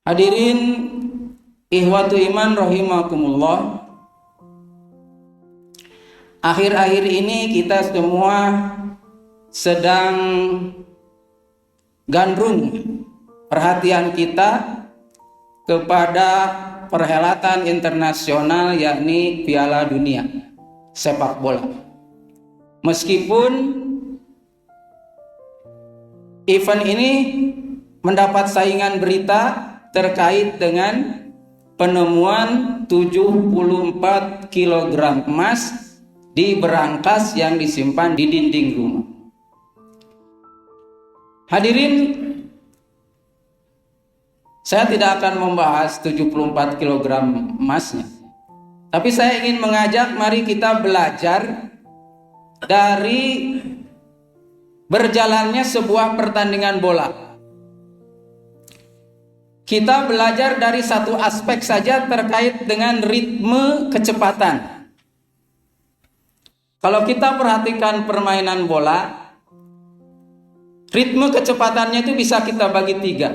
Hadirin ihwatu iman rahimakumullah. Akhir-akhir ini kita semua sedang gandrung perhatian kita kepada perhelatan internasional, yakni Piala Dunia sepak bola. Meskipun event ini mendapat saingan berita terkait dengan penemuan 74 kg emas di berangkas yang disimpan di dinding rumah. Hadirin, saya tidak akan membahas 74 kg emasnya, tapi saya ingin mengajak mari kita belajar dari berjalannya sebuah pertandingan bola. Kita belajar dari satu aspek saja terkait dengan ritme kecepatan. Kalau kita perhatikan permainan bola, ritme kecepatannya itu bisa kita bagi tiga.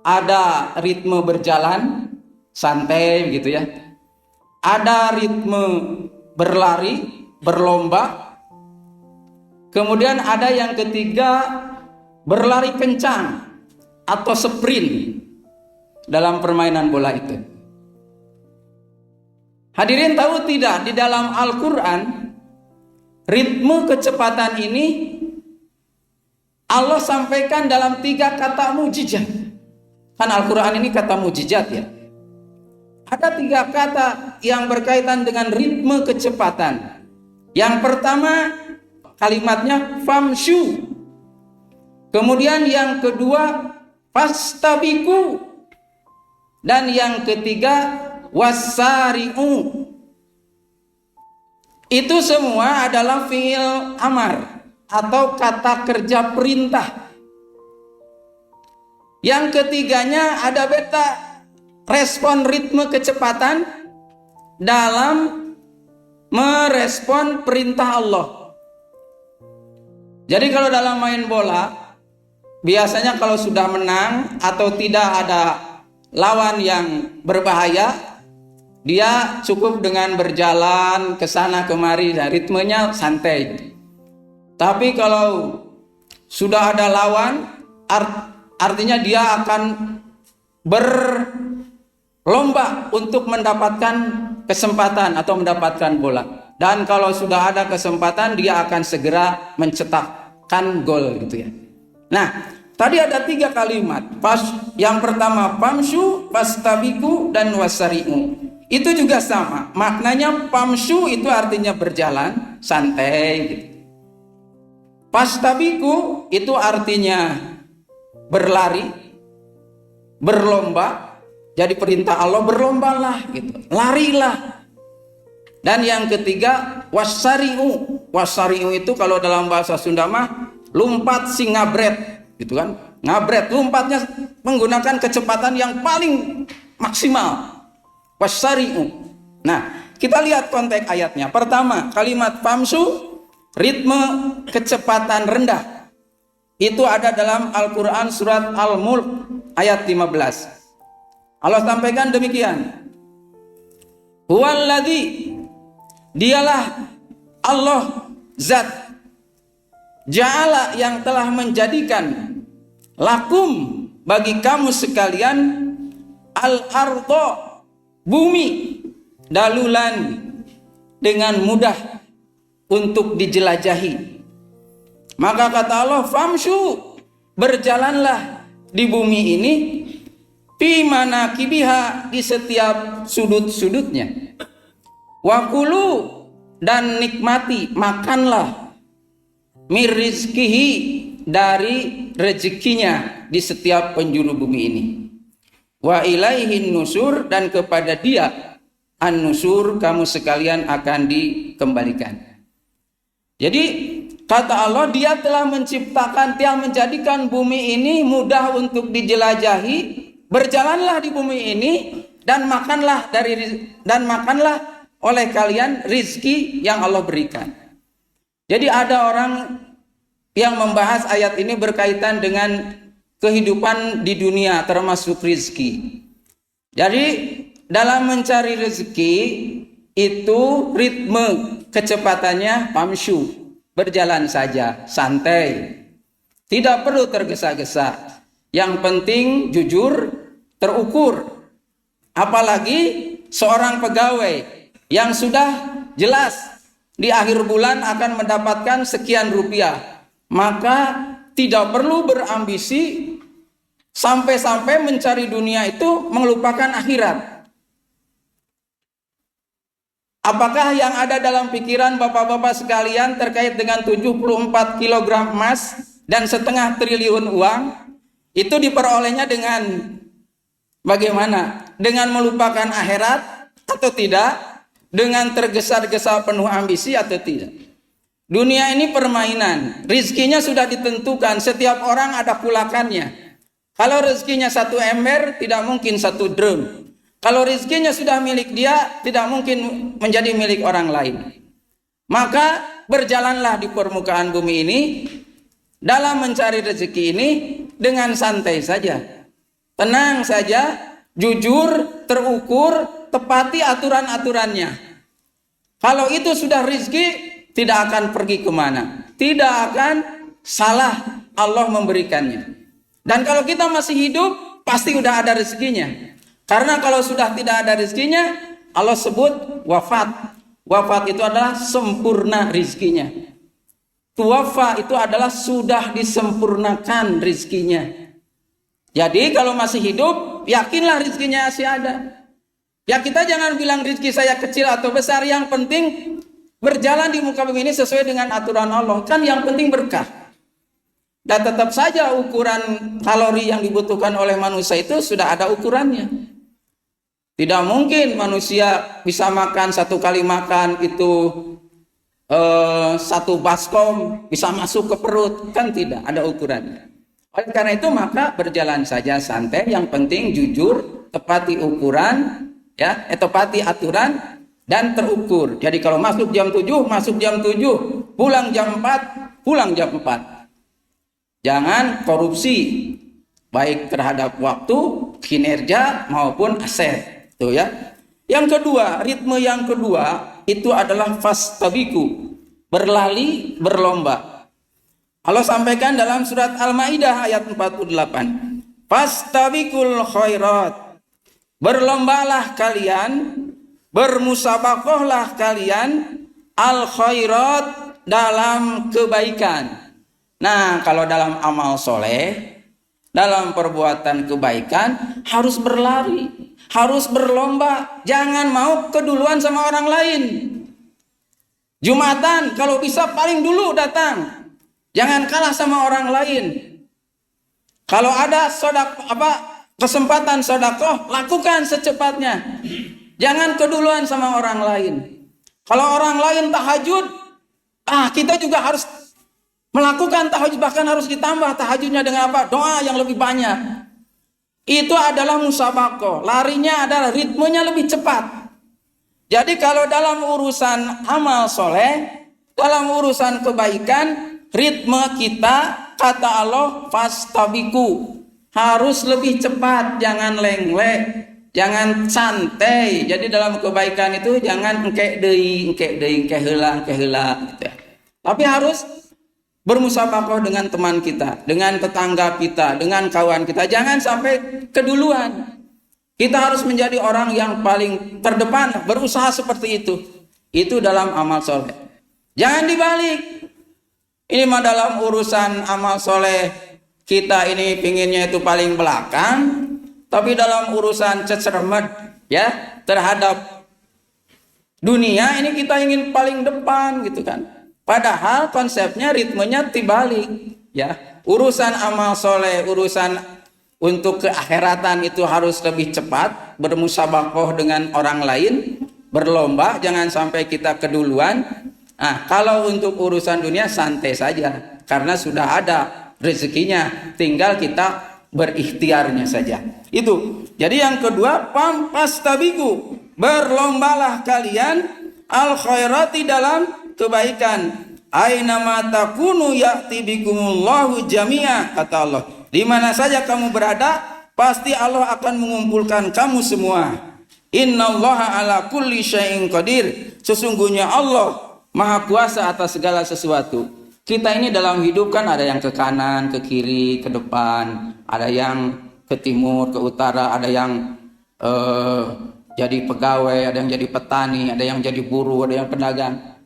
Ada ritme berjalan, santai gitu ya. Ada ritme berlari, berlomba. Kemudian ada yang ketiga, berlari kencang atau sprint dalam permainan bola itu. Hadirin tahu tidak, di dalam Al-Quran ritme kecepatan ini Allah sampaikan dalam 3 kata mujizat. Kan Al-Quran ini kata mujizat ya. Ada 3 kata yang berkaitan dengan ritme kecepatan. Yang pertama kalimatnya famshu. Kemudian yang kedua fastabiqu, dan yang ketiga wasari'u. Itu semua adalah fi'il amar atau kata kerja perintah. Yang ketiganya ada beta respon ritme kecepatan dalam merespon perintah Allah. Jadi kalau dalam main bola, biasanya kalau sudah menang atau tidak ada lawan yang berbahaya, dia cukup dengan berjalan ke sana kemari dan ritmenya santai. Tapi kalau sudah ada lawan, artinya dia akan berlomba untuk mendapatkan kesempatan atau mendapatkan bola. Dan kalau sudah ada kesempatan, dia akan segera mencetakkan gol gitu ya. Nah, tadi ada 3 kalimat. Yang pertama pamshu, fastabiqu, dan wasari'u. Itu juga sama. Maknanya pamshu itu artinya berjalan, santai gitu. Fastabiqu itu artinya berlari, berlomba. Jadi perintah Allah, berlombalah gitu. Larilah. Dan yang ketiga wasari'u. Wasari'u itu kalau dalam bahasa Sunda mah lumpat si ngabret gitu kan. Ngabret, lompatnya menggunakan kecepatan yang paling maksimal. Wasari'u. Nah, kita lihat konteks ayatnya. Pertama, kalimat famsu, ritme kecepatan rendah. Itu ada dalam Al-Quran surat Al-Mulk ayat 15. Allah sampaikan demikian. Huwaladzi, dialah Allah zat, ja'ala yang telah menjadikan lakum bagi kamu sekalian al-ardha bumi dalulan dengan mudah untuk dijelajahi. Maka kata Allah famshu, berjalanlah di bumi ini fi manakibiha, di setiap sudut-sudutnya. Wakulu, dan nikmati, makanlah mirizkihi, dari rezekinya di setiap penjuru bumi ini. Wa ilaihin nusur, dan kepada dia an-nusur, kamu sekalian akan dikembalikan. Jadi kata Allah, dia telah menciptakan, telah menjadikan bumi ini mudah untuk dijelajahi. Berjalanlah di bumi ini dan makanlah oleh kalian rizki yang Allah berikan. Jadi ada orang yang membahas ayat ini berkaitan dengan kehidupan di dunia termasuk rizki. Jadi dalam mencari rezeki itu ritme kecepatannya pamsyu, berjalan saja, santai. Tidak perlu tergesa-gesa. Yang penting jujur, terukur. Apalagi seorang pegawai yang sudah jelas di akhir bulan akan mendapatkan sekian rupiah, maka tidak perlu berambisi sampai-sampai mencari dunia itu melupakan akhirat. Apakah yang ada dalam pikiran bapak-bapak sekalian terkait dengan 74 kg emas dan setengah triliun uang itu diperolehnya dengan bagaimana? Dengan melupakan akhirat atau tidak? Dengan tergesa-gesa penuh ambisi atau tidak? Dunia ini permainan, rizkinya sudah ditentukan, setiap orang ada kulakannya. Kalau rezekinya 1 ember, tidak mungkin 1 drum. Kalau rezekinya sudah milik dia, tidak mungkin menjadi milik orang lain. Maka berjalanlah di permukaan bumi ini dalam mencari rezeki ini dengan santai saja, tenang saja, jujur, terukur, tepati aturan-aturannya. Kalau itu sudah rezeki, tidak akan pergi kemana, tidak akan salah Allah memberikannya. Dan kalau kita masih hidup, pasti udah ada rezekinya. Karena kalau sudah tidak ada rezekinya, Allah sebut wafat. Wafat itu adalah sempurna rezekinya. Tuwafa itu adalah sudah disempurnakan rezekinya. Jadi kalau masih hidup, yakinlah rezekinya masih ada. Ya kita jangan bilang rezeki saya kecil atau besar, yang penting berjalan di muka bumi ini sesuai dengan aturan Allah. Kan yang penting berkah. Dan tetap saja ukuran kalori yang dibutuhkan oleh manusia itu sudah ada ukurannya. Tidak mungkin manusia bisa makan 1 kali makan itu 1 baskom bisa masuk ke perut. Kan tidak, ada ukurannya. Oleh karena itu maka berjalan saja santai. Yang penting jujur, tepati ukuran, ya, tepati aturan dan terukur. Jadi kalau masuk jam 7, masuk jam 7, pulang jam 4, pulang jam 4. Jangan korupsi baik terhadap waktu, kinerja maupun aset. Tuh ya. Yang kedua, ritme yang kedua itu adalah fastabiqu, berlari, berlomba. Allah sampaikan dalam surat Al-Maidah ayat 48. Fastabiqul khairat. Berlombalah kalian, bermusabaqahlah kalian al khairat dalam kebaikan. Nah, kalau dalam amal soleh, dalam perbuatan kebaikan harus berlari, harus berlomba, jangan mau keduluan sama orang lain. Jumatan kalau bisa paling dulu datang, jangan kalah sama orang lain. Kalau ada kesempatan sedekah, lakukan secepatnya, jangan keduluan sama orang lain. Kalau orang lain tahajud, kita juga harus melakukan tahajud, bahkan harus ditambah tahajudnya dengan apa? Doa yang lebih banyak. Itu adalah musabaqah. Larinya adalah ritmenya lebih cepat. Jadi kalau dalam urusan amal soleh, dalam urusan kebaikan, ritme kita, kata Allah, fastabiqu, harus lebih cepat, jangan lenglek, jangan santai. Jadi dalam kebaikan itu jangan engke deui, engke heula gitu. Tapi harus bermusabaqah dengan teman kita, dengan tetangga kita, dengan kawan kita. Jangan sampai keduluan. Kita harus menjadi orang yang paling terdepan, berusaha seperti itu. Itu dalam amal soleh. Jangan dibalik. Ini mah dalam urusan amal soleh, kita ini pinginnya itu paling belakang, tapi dalam urusan cecermet ya terhadap dunia ini kita ingin paling depan gitu kan. Padahal konsepnya ritmenya dibalik ya. Urusan amal soleh, urusan untuk keakhiratan itu harus lebih cepat, bermusabaqah dengan orang lain, berlomba, jangan sampai kita keduluan. Kalau untuk urusan dunia santai saja, karena sudah ada rezekinya, tinggal kita berikhtiarnya saja. Itu. Jadi yang kedua, fastabiqu, berlombalah kalian al khairati dalam kebaikan. Aina ma takunu ya'ti bikumullahu jami'a, kata Allah. Di mana saja kamu berada, pasti Allah akan mengumpulkan kamu semua. Innallaha ala kulli syai'in qadir. Sesungguhnya Allah Maha Kuasa atas segala sesuatu. Kita ini dalam hidup kan ada yang ke kanan, ke kiri, ke depan, ada yang ke timur, ke utara, ada yang jadi pegawai, ada yang jadi petani, ada yang jadi buruh, ada yang pedagang.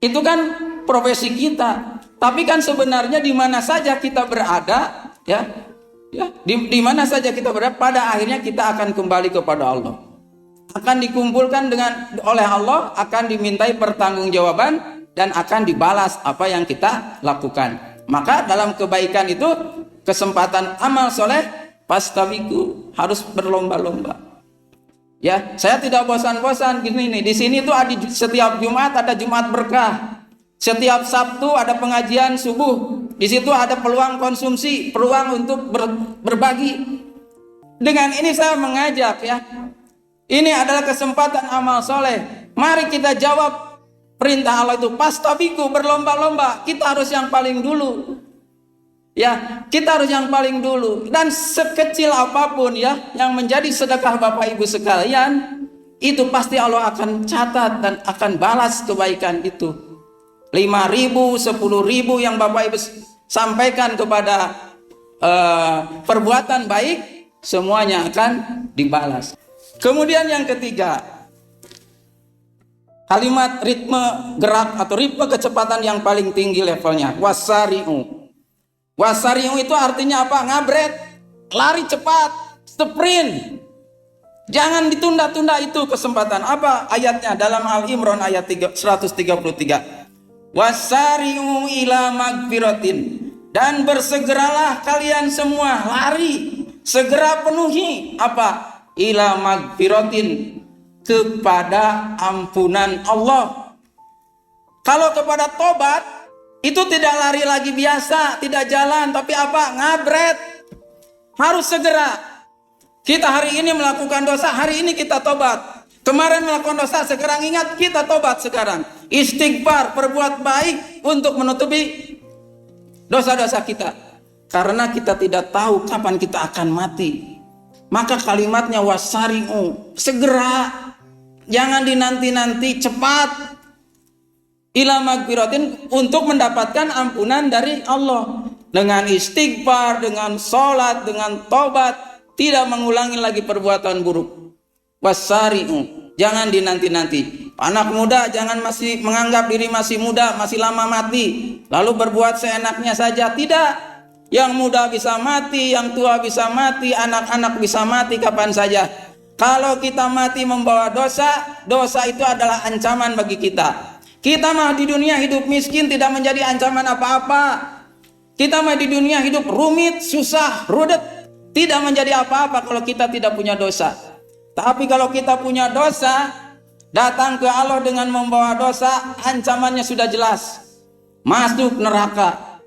Itu kan profesi kita. Tapi kan sebenarnya di mana saja kita berada, di mana saja kita berada, pada akhirnya kita akan kembali kepada Allah. Akan dikumpulkan oleh Allah, akan dimintai pertanggungjawaban dan akan dibalas apa yang kita lakukan. Maka dalam kebaikan itu, kesempatan amal soleh, pastabiqu, harus berlomba-lomba. Ya, saya tidak bosan-bosan gini nih. Di sini tuh setiap Jumat ada Jumat berkah. Setiap Sabtu ada pengajian subuh. Di situ ada peluang konsumsi, peluang untuk berbagi. Dengan ini saya mengajak ya. Ini adalah kesempatan amal soleh. Mari kita jawab perintah Allah itu, pastabiqu, berlomba-lomba. Kita harus yang paling dulu. Ya, kita harus yang paling dulu. Dan sekecil apapun ya yang menjadi sedekah Bapak Ibu sekalian, itu pasti Allah akan catat dan akan balas kebaikan itu. 5.000, 10.000 yang Bapak Ibu sampaikan kepada perbuatan baik, semuanya akan dibalas. Kemudian yang ketiga, kalimat ritme gerak atau ritme kecepatan yang paling tinggi levelnya, wasari'u. Wasari'u itu artinya apa? Ngabret, lari cepat, sprint. Jangan ditunda-tunda itu kesempatan. Apa ayatnya? Dalam Al-Imran ayat 133. Wasari'u ila magfiratin. Dan bersegeralah kalian semua, lari, segera penuhi apa? Ila magfiratin, kepada ampunan Allah. Kalau kepada tobat, itu tidak lari lagi biasa, tidak jalan, tapi apa? Ngabret. Harus segera. Kita hari ini melakukan dosa, hari ini kita tobat. Kemarin melakukan dosa, sekarang ingat, kita tobat sekarang. Istighfar, perbuat baik untuk menutupi dosa-dosa kita. Karena kita tidak tahu kapan kita akan mati. Maka kalimatnya wasari'u, segera. Jangan dinanti-nanti, cepat. Ila magfiratin, untuk mendapatkan ampunan dari Allah. Dengan istighfar, dengan sholat, dengan tobat, tidak mengulangi lagi perbuatan buruk. Wasari'u, jangan dinanti-nanti. Anak muda jangan masih menganggap diri masih muda, masih lama mati, lalu berbuat seenaknya saja. Tidak. Yang muda bisa mati, yang tua bisa mati, anak-anak bisa mati kapan saja. Kalau kita mati membawa dosa, dosa itu adalah ancaman bagi kita. Kita mah di dunia hidup miskin tidak menjadi ancaman apa-apa. Kita mah di dunia hidup rumit, susah, rudet, tidak menjadi apa-apa kalau kita tidak punya dosa. Tapi kalau kita punya dosa, datang ke Allah dengan membawa dosa, ancamannya sudah jelas. Masuk neraka,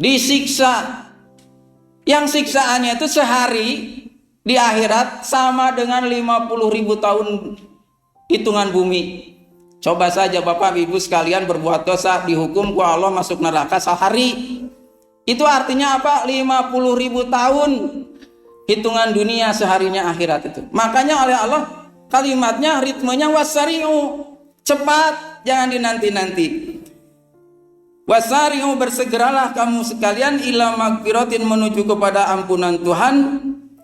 disiksa. Yang siksaannya itu sehari di akhirat sama dengan 50.000 tahun hitungan bumi. Coba saja Bapak Ibu sekalian berbuat dosa, dihukum ku Allah masuk neraka sehari. Itu artinya apa? 50.000 tahun hitungan dunia seharinya akhirat itu. Makanya oleh Allah kalimatnya, ritmenya wasari'u, cepat, jangan dinanti-nanti. Wasari'u, bersegeralah kamu sekalian ila magfiratin, menuju kepada ampunan Tuhan,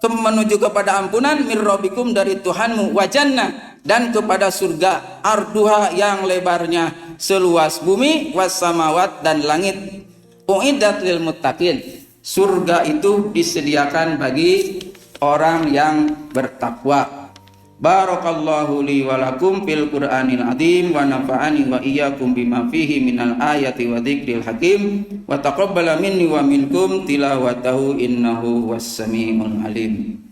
menuju kepada ampunan mir rabbikum, dari Tuhanmu, wa jannah, dan kepada surga, arduha, yang lebarnya seluas bumi, was samawat, dan langit, uiddat lil muttaqin, surga itu disediakan bagi orang yang bertakwa. Barakallahu li wa lakum fil Qur'anil azim wa nafa'ani wa iyyakum bima fihi minal ayati wa dzikril hakim wa taqabbala minni wa minkum tilawatahu innahu was samiul alim.